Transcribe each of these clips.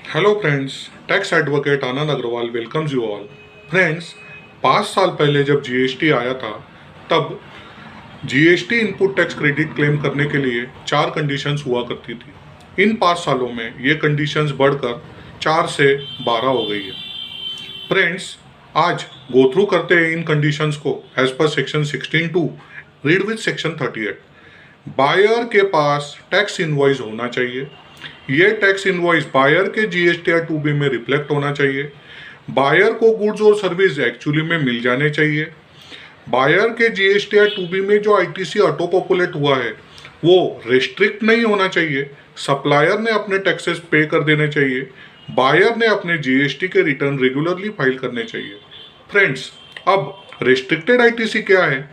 Hello friends, tax advocate Anand Agrawal welcomes you all. Friends, 5 साल पहले जब जीएसटी आया था तब GST input tax credit claim करने के लिए 4 कंडीशंस हुआ करती थी। इन 5 सालों में ये कंडीशंस बढ़कर 4 से 12 हो गई है। फ्रेंड्स, आज गो थ्रू करते हैं इन कंडीशंस को as per section 16(2), read with section 38। Buyer के पास टैक्स इनवॉइस होना चाहिए। ये टैक्स इनवॉइस बायर के जीएसटीआर 2B में रिफ्लेक्ट होना चाहिए। बायर को गुड्स और सर्विस एक्चुअली में मिल जाने चाहिए। बायर के जीएसटीआर 2B में जो आईटीसी ऑटो पॉपुलेट हुआ है वो रेस्ट्रिक्ट नहीं होना चाहिए। सप्लायर ने अपने टैक्सेस पे कर देने चाहिए। बायर ने अपने जीएसटी के रिटर्न रेगुलरली फाइल करने चाहिए। फ्रेंड्स, अब रेस्ट्रिक्टेड आईटीसी क्या है?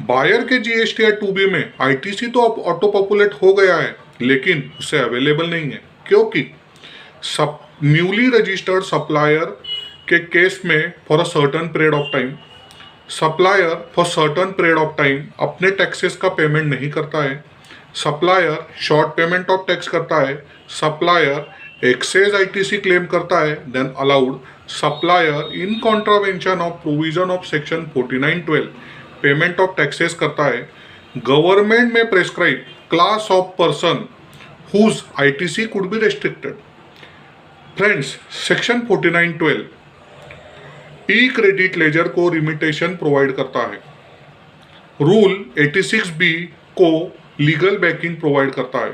बायर के जीएसटीआर 2B में आईटीसी तो अब ऑटो पॉपुलेट हो गया है, लेकिन उसे अवेलेबल नहीं है क्योंकि सब न्यूली रजिस्टर्ड सप्लायर के केस में for a certain period of time supplier for certain period of time अपने टैक्सेस का पेमेंट नहीं करता है। Supplier short payment of tax करता है। सप्लायर एक्सेस आईटीसी क्लेम करता है, then allowed supplier in contravention of provision of section 49(12) payment of taxes करता है। गवर्नमेंट में prescribe class of person whose ITC could be restricted. Friends, section 49(12) E credit ledger को रिमिटेशन provide करता है। Rule 86B को legal backing provide करता है।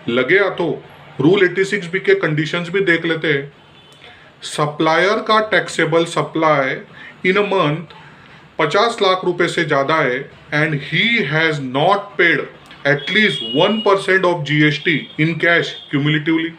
लगे हाथों रूल 86B के कंडीशंस भी देख लेते हैं। सप्लायर का taxable supply in a month 50 lakh रुपए से ज़्यादा है and he has not paid at least 1% of GST in cash cumulatively.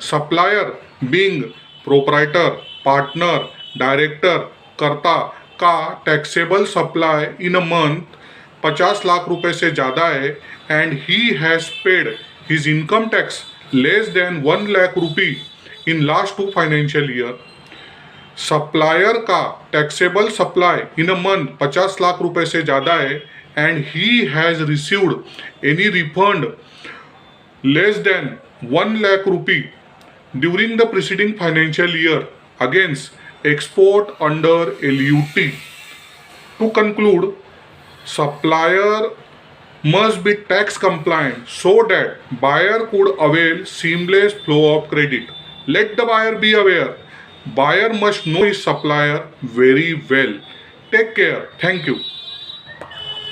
Supplier being proprietor, partner, director, karta का taxable supply in a month 50 lakh रुपए से ज़्यादा है and he has paid his income tax less than 1 lakh rupee in last 2 financial year. Supplier का taxable supply in a month 50 lakh रुपए से ज़्यादा है and he has received any refund less than 1 lakh rupee during the preceding financial year against export under LUT. To conclude, supplier must be tax compliant so that buyer could avail seamless flow of credit. Let the buyer be aware. Buyer must know his supplier very well. Take care. Thank you.